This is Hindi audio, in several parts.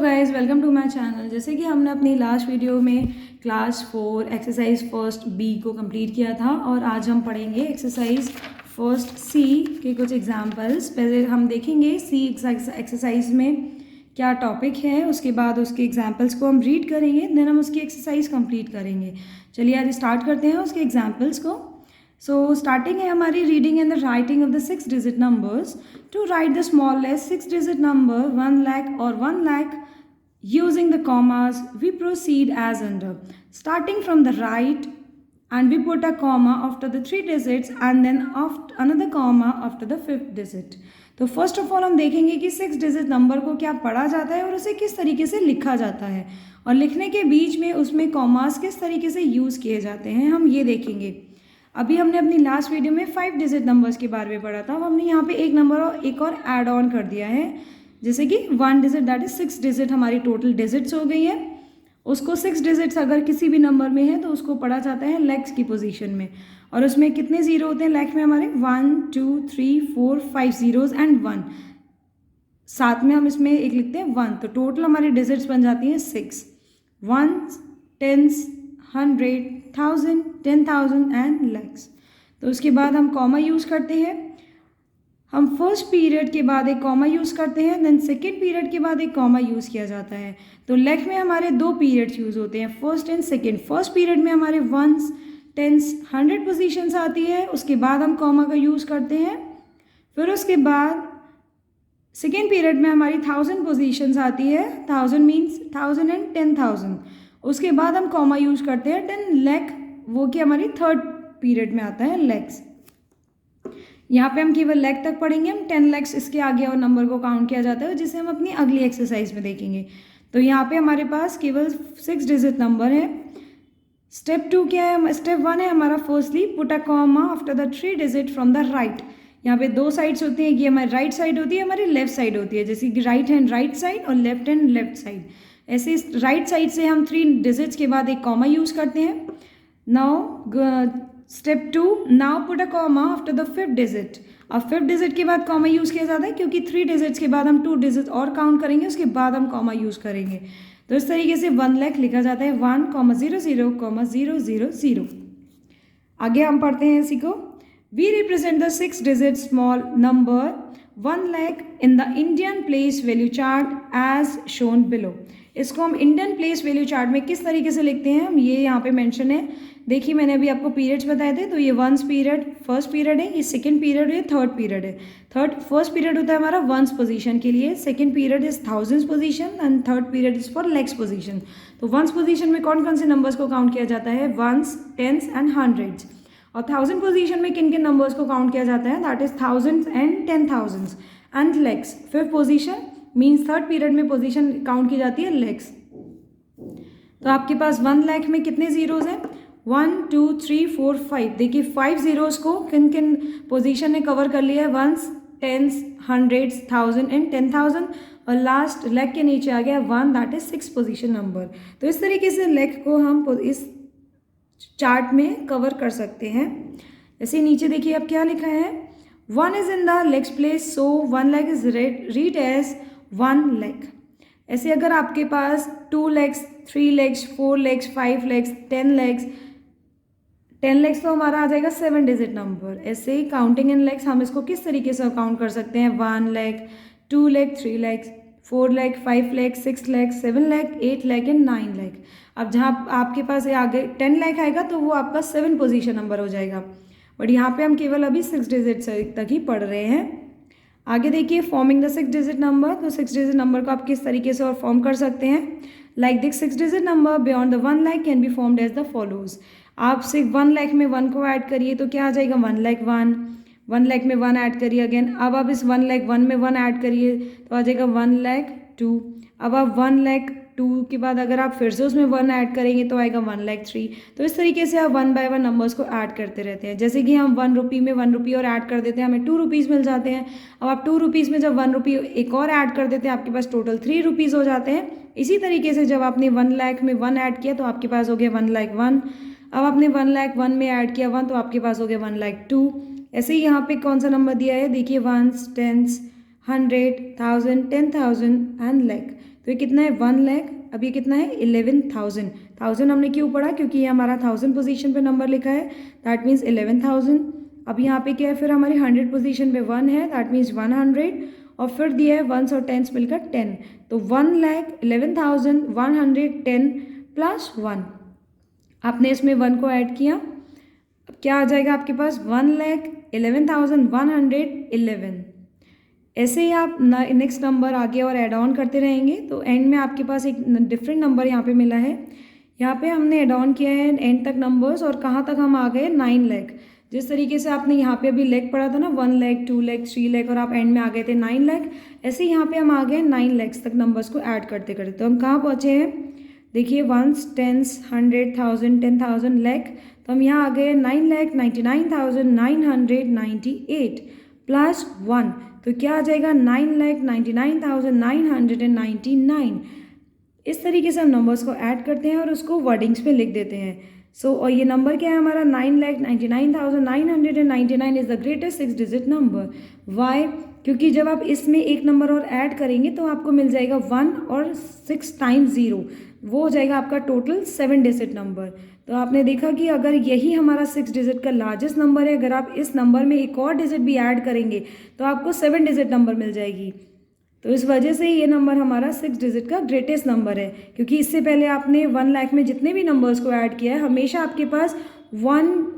Guys, welcome to my channel. जैसे कि हमने अपनी लास्ट वीडियो में क्लास 4 एक्सरसाइज फर्स्ट बी को कंप्लीट किया था और आज हम पढ़ेंगे एक्सरसाइज फर्स्ट सी के कुछ एग्जांपल्स। पहले हम देखेंगे सी एक्सरसाइज में क्या टॉपिक है, उसके बाद उसके एग्जांपल्स को हम रीड करेंगे, देन हम उसकी एक्सरसाइज कंप्लीट करेंगे। चलिए आज स्टार्ट करते हैं उसके एग्जाम्पल्स को। सो स्टार्टिंग है हमारी reading and the writing of the 6 digit numbers. To write the smallest 6 digit number 1 lakh और 1 lakh using the commas, we proceed as under. Starting from the right, and we put a comma after the 3 digits and then after another comma after the 5th digit. तो फर्स्ट ऑफ ऑल हम देखेंगे कि 6 डिजिट नंबर को क्या पढ़ा जाता है और उसे किस तरीके से लिखा जाता है, और लिखने के बीच में उसमें कॉमास किस तरीके से यूज़ किए जाते हैं, हम ये देखेंगे। अभी हमने अपनी लास्ट वीडियो में 5 डिजिट नंबर्स के बारे में पढ़ा था। हमने यहाँ पे एक नंबर और एक और ऐड ऑन कर दिया है, जैसे कि 1 डिजिट, दैट इज 6 डिजिट हमारी टोटल डिजिट्स हो गई है। उसको 6 डिजिट्स अगर किसी भी नंबर में है तो उसको पढ़ा जाता है लेग्स की पोजीशन में, और उसमें कितने जीरो होते हैं लेग में हमारे 1 2 3 4 5 जीरोज एंड 1, साथ में हम इसमें एक लिखते हैं 1, तो टोटल हमारी डिजिट्स बन जाती हैं 6, 1 10 100 1000 10,000 एंड लेग्स। तो उसके बाद हम कॉमा यूज़ करते हैं। हम फर्स्ट पीरियड के बाद एक कॉमा यूज़ करते हैं, देन सेकेंड पीरियड के बाद एक कॉमा यूज़ किया जाता है। तो लेग में हमारे 2 पीरियड्स यूज़ होते हैं, first and second. First period में हमारे 1s 10s 100 पोजीशंस आती है, उसके बाद हम कॉमा का यूज़ करते हैं। फिर उसके बाद सेकेंड पीरियड में हमारी 1000 पोजीशंस आती है, 1000 मीन्स 1000 एंड 10,000। उसके बाद हम कॉमा यूज़ करते हैं। देन लेग वो कि हमारी थर्ड पीरियड में आता है लेग्स। यहाँ पे हम केवल लेग तक पढ़ेंगे, हम 10 लेग्स इसके आगे और नंबर को काउंट किया जाता है, जिसे हम अपनी अगली एक्सरसाइज में देखेंगे। तो यहाँ पे हमारे पास केवल 6 डिजिट नंबर है। स्टेप 2 क्या है? स्टेप 1 है हमारा firstly put a comma after the 3 digit from the right. यहाँ पे 2 साइड्स होती हैं, ये हमारी राइट साइड होती है, हमारी लेफ्ट साइड होती है, जैसे कि राइट हैंड राइट साइड और लेफ्ट हैंड लेफ्ट साइड। ऐसे राइट साइड से हम 3 डिजिट्स के बाद एक कॉमा यूज़ करते हैं। Now step 2, now put a comma after the 5th digit. अब 5th डिजिट के बाद कॉमा यूज़ किया जाता है, क्योंकि 3 डिजिट्स के बाद हम 2 डिजिट और काउंट करेंगे, उसके बाद हम कॉमा यूज़ करेंगे। तो इस तरीके से 1 लाख लिखा जाता है 1,00,0,0। आगे हम पढ़ते हैं इसी को। We represent the 6 digit small number 1 lakh in the Indian place value chart as shown below. इसको हम इंडियन प्लेस वैल्यू चार्ट में किस तरीके से लिखते हैं, हम ये यहाँ पे मेंशन है। देखिए मैंने अभी आपको पीरियड्स बताए थे, तो ये 1 पीरियड फर्स्ट पीरियड है, ये सेकंड पीरियड है, थर्ड पीरियड है। फर्स्ट पीरियड होता है हमारा 1s पोजीशन के लिए, second period is 1000s position and third period is for legs position. तो 1s पोजीशन में कौन कौन से नंबर्स को काउंट किया जाता है? 1s 10s and 100s। और 1000 पोजीशन में किन किन नंबर्स को काउंट किया जाता है? That is 1000s and 10,000s and legs. 5th position means third period में पोजीशन काउंट की जाती है लेग्स। तो आपके पास 1 लाख में कितने जीरोज हैं? 1 2 3 4 5। देखिए 5 जीरोज को किन किन पोजीशन ने कवर कर लिया है? 1s 10s 100s 1000 एंड 10,000, और लास्ट लेग के नीचे आ गया 1, दैट इज 6 पोजीशन नंबर। तो इस तरीके से लेग को हम इस चार्ट में कवर कर सकते हैं। जैसे नीचे देखिए अब क्या लिखा है, 1 is in the lakhs place, so 1 lakh is read as 1 lakh. ऐसे अगर आपके पास 2 लेग्स 3 लेग्स 4 लेग्स 5 लेग्स 10 लेग्स 10 लेग्स तो हमारा आ जाएगा 7 डिजिट नंबर। ऐसे ही काउंटिंग इन लेग्स हम इसको किस तरीके से काउंट कर सकते हैं? 1 लाख 2 लाख 3 लाख 4 लाख 5 लाख 6 लाख 7 लाख 8 लाख एंड 9 लाख। अब जहाँ आपके पास आगे 10 लाख आएगा तो वो आपका 7 पोजीशन नंबर हो जाएगा, बट यहाँ पे हम केवल अभी 6 डिजिट तक ही पढ़ रहे हैं। आगे देखिए फॉर्मिंग द 6 डिजिट नंबर। तो 6 डिजिट नंबर को आप किस तरीके से और फॉर्म कर सकते हैं? Like this 6 digit number beyond the 1 lakh can be formed as the follows. आप सिर्फ 1 लाख में 1 को ऐड करिए तो क्या आ जाएगा? 1 लाख 1 लाख में 1 ऐड करिए अगेन। अब आप इस 1 लाख 1 में 1 ऐड करिए तो आ जाएगा 1 लाख 2। अब आप 1 लाख 2 के बाद अगर आप फिर से उसमें 1 ऐड करेंगे तो आएगा 1 लाख 3। तो इस तरीके से आप 1 बाय 1 नंबर्स को ऐड करते रहते हैं। जैसे कि हम 1 रुपये में 1 रुपये और ऐड कर देते हैं, हमें 2 रुपीज़ मिल जाते हैं। अब आप 2 रुपीज़ में जब 1 रुपये एक और ऐड कर देते हैं, आपके पास टोटल 3 रुपीज़ हो जाते हैं। इसी तरीके से जब आपने 1 लाख में 1 ऐड किया तो आपके पास हो गया 1 लाख 1। अब आपने 1 लाख 1 में ऐड किया 1 तो आपके पास हो गया 1 लाख 2। ऐसे ही यहाँ पे कौन सा नंबर दिया है? देखिए 1s 10s 100 1000 10,000 एंड लाख। तो ये कितना है 1 लाख। अब ये कितना है 11,000। 1000 हमने क्यों पढ़ा, क्योंकि ये हमारा 1000 पोजीशन पे नंबर लिखा है, दैट मीन्स 11,000। अब यहाँ पे क्या है, फिर हमारी 100 पोजीशन पे 1 है, दैट मीन्स 100, और फिर दिया है वंस और टेंस मिलकर 10, तो 1,11,110 प्लस 1। आपने इसमें 1 को ऐड किया, अब क्या आ जाएगा आपके पास 1,11,111। ऐसे ही आप नेक्स्ट नंबर आगे और ऐड ऑन करते रहेंगे, तो एंड में आपके पास एक डिफरेंट नंबर यहाँ पे मिला है। यहाँ पे हमने ऐड ऑन किया है एंड तक नंबर्स, और कहाँ तक हम आ गए 9 लाख। जिस तरीके से आपने यहाँ पे अभी लाख पढ़ा था ना, 1 लाख 2 लाख 3 लाख, और आप एंड में आ गए थे 9 लाख, ऐसे यहाँ पे हम आ गए 9 लाख तक नंबर्स को ऐड करते करते। तो हम कहाँ पहुँचे हैं, देखिए वंस, टेंस, 100, 1000, 10,000, लाख, तो हम यहाँ आ गए 9,99,998 प्लस 1, तो क्या आ जाएगा 9,99,999। इस तरीके से हम नंबर्स को ऐड करते हैं और उसको वर्डिंग्स में लिख देते हैं। और ये नंबर क्या है हमारा 9,99,999 is the greatest 6 digit number. Why, क्योंकि जब आप इसमें एक नंबर और ऐड करेंगे तो आपको मिल जाएगा 1 और 6 टाइम्स 0, वो हो जाएगा आपका टोटल 7 डिजिट नंबर। तो आपने देखा कि अगर यही हमारा 6 डिजिट का लार्जेस्ट नंबर है, अगर आप इस नंबर में एक और डिजिट भी ऐड करेंगे तो आपको 7 डिजिट नंबर मिल जाएगी। तो इस वजह से ये नंबर हमारा 6 डिजिट का ग्रेटेस्ट नंबर है, क्योंकि इससे पहले आपने 1 लाख में जितने भी नंबर्स को ऐड किया है हमेशा आपके पास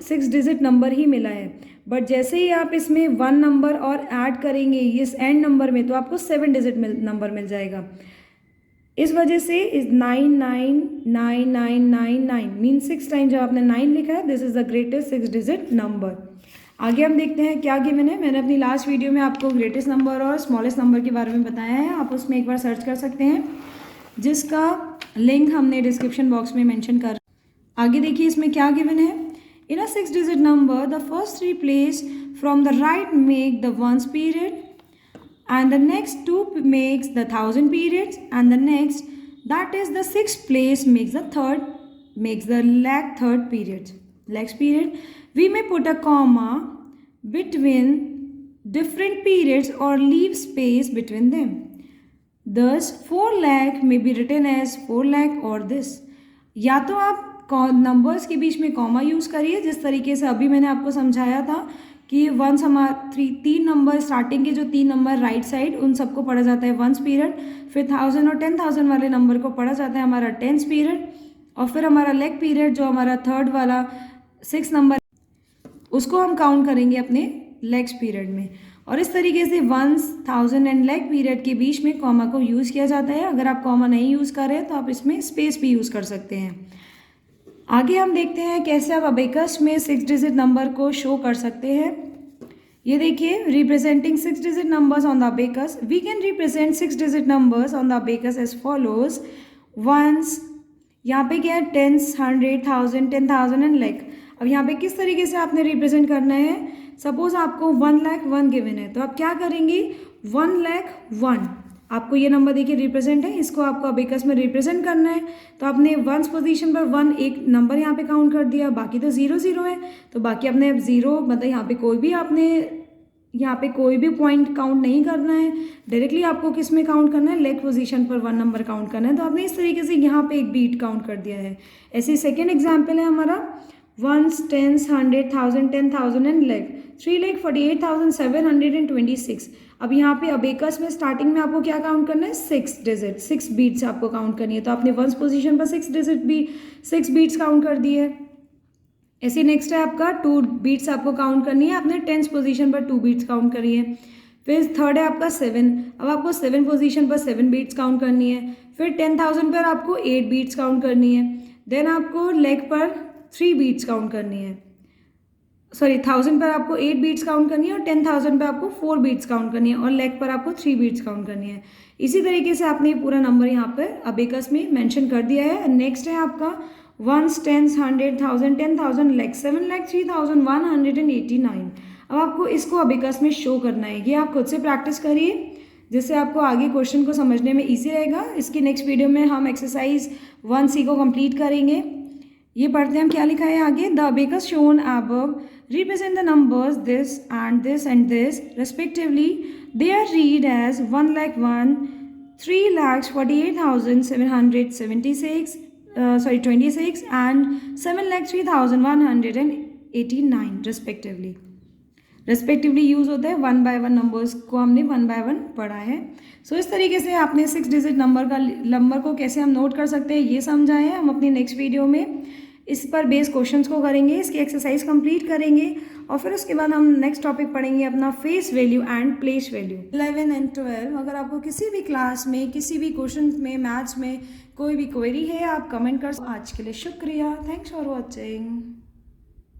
6 डिजिट नंबर ही मिला है। बट जैसे ही आप इसमें 1 नंबर और ऐड करेंगे इस एंड नंबर में, तो आपको 7 डिजिट नंबर मिल जाएगा। इस वजह से इस 9,9,9,9,9 मीन 6 टाइम जब आपने 9 लिखा है, this is the greatest 6 digit number. आगे हम देखते हैं क्या गिवन है। मैंने अपनी लास्ट वीडियो में आपको ग्रेटेस्ट नंबर और स्मॉलेस्ट नंबर के बारे में बताया है, आप उसमें एक बार सर्च कर सकते हैं, जिसका लिंक हमने डिस्क्रिप्शन बॉक्स में मेंशन कर। आगे देखिए इसमें क्या गिवन है। इन अ 6 digit number the first 3 place from the right make the ones period, and the next 2 makes the 1000 periods, and the next, that is the 6th place, makes the lakh third periods. Lakhs period, we may put a comma between different periods or leave space between them. Thus 4 lakh may be written as 4 lakh or this. या तो आप नंबर्स के बीच में कॉमा यूज़ करिए, जिस तरीके से अभी मैंने आपको समझाया था कि वंस हमारा 3 नंबर स्टार्टिंग के जो 3 नंबर राइट साइड उन सबको पढ़ा जाता है वंस पीरियड, फिर 1000 और 10,000 वाले नंबर को पढ़ा जाता है हमारा टेंस पीरियड, और फिर हमारा लेग पीरियड जो हमारा थर्ड वाला 6 नंबर उसको हम काउंट करेंगे अपने लेग्स पीरियड में। और इस तरीके से वंस, 1000 एंड लेग पीरियड के बीच में कॉमा को यूज़ किया जाता है। अगर आप कॉमा नहीं यूज़ कर रहे हैं तो आप इसमें स्पेस भी यूज़ कर सकते हैं। आगे हम देखते हैं कैसे आप अबेकस में 6 डिजिट नंबर को शो कर सकते हैं। ये देखिए, representing 6 digit numbers on the abacus, we can represent 6 digit numbers on the abacus as follows. Once, यहाँ पे क्या है 10, 100, 1000, 10,000 एंड लाख। अब यहाँ पे किस तरीके से आपने रिप्रेजेंट करना है, सपोज आपको 1 लाख 1 गिवन है, तो आप क्या करेंगे 1 लाख 1, आपको ये नंबर देखिए रिप्रेजेंट है, इसको आपको अबेकस में रिप्रेजेंट करना है। तो आपने वंस पोजीशन पर 1 एक नंबर यहाँ पे काउंट कर दिया, बाकी तो 0 0 है, तो बाकी आपने 0 मतलब यहाँ पे कोई भी पॉइंट काउंट नहीं करना है, डायरेक्टली आपको किस में काउंट करना है, लेग पोजीशन पर 1 नंबर काउंट करना है। तो आपने इस तरीके से यहाँ पे एक बीट काउंट कर दिया है। ऐसे सेकेंड एग्जाम्पल है हमारा वंस, 10, 100, 1000, 10,000 एंड लेग 3,48,726। अब यहाँ पे अबेकस में स्टार्टिंग में आपको क्या काउंट करना है 6 डिजिट, 6 बीट्स आपको काउंट करनी है। तो आपने वंस पोजीशन पर 6 बीट्स काउंट कर दी है। ऐसे नेक्स्ट है आपका 2 बीट्स आपको काउंट करनी है, आपने 10th पोजीशन पर 2 बीट्स काउंट करी है। फिर थर्ड है आपका 7, अब आपको 7 पोजीशन पर 7 बीट्स काउंट करनी है। फिर 10,000 पर आपको 8 बीट्स काउंट करनी है। देन आपको लेग पर 3 बीट्स काउंट करनी है, 1000 पर आपको 8 बीट्स काउंट करनी है, और 10,000 पर आपको 4 बीट्स काउंट करनी है, और लेग पर आपको 3 बीट्स काउंट करनी है। इसी तरीके से आपने पूरा नंबर यहाँ पर अबेकस में मेंशन कर दिया है। नेक्स्ट है आपका वंस, 10, 100, 1000, 10,000 लेग 7,03,189। अब आपको इसको अबेकस में शो करना है, ये आप खुद से प्रैक्टिस करिए, जिससे आपको आगे क्वेश्चन को समझने में ईजी रहेगा। इसकी नेक्स्ट वीडियो में हम एक्सरसाइज 1C को कंप्लीट करेंगे। ये पढ़ते हैं हम क्या लिखा है आगे। The abacus shown above represent the numbers this and this and this respectively. They are read as 1 lakh 1, 3,48,776 and 7,03,189 respectively use होता है। 1 बाय 1 नंबर्स को हमने 1 बाय 1 पढ़ा है। सो इस तरीके से आपने 6 डिजिट नंबर को कैसे हम नोट कर सकते हैं ये समझा है। हम अपनी नेक्स्ट वीडियो में इस पर बेस क्वेश्चंस को करेंगे, इसकी एक्सरसाइज कंप्लीट करेंगे और फिर उसके बाद हम नेक्स्ट टॉपिक पढ़ेंगे अपना face value and place value. 11 and 12 अगर आपको किसी भी क्लास में, किसी भी क्वेश्चन में, मैथ्स में कोई भी क्वेरी है आप कमेंट कर। आज के लिए शुक्रिया। Thanks for watching.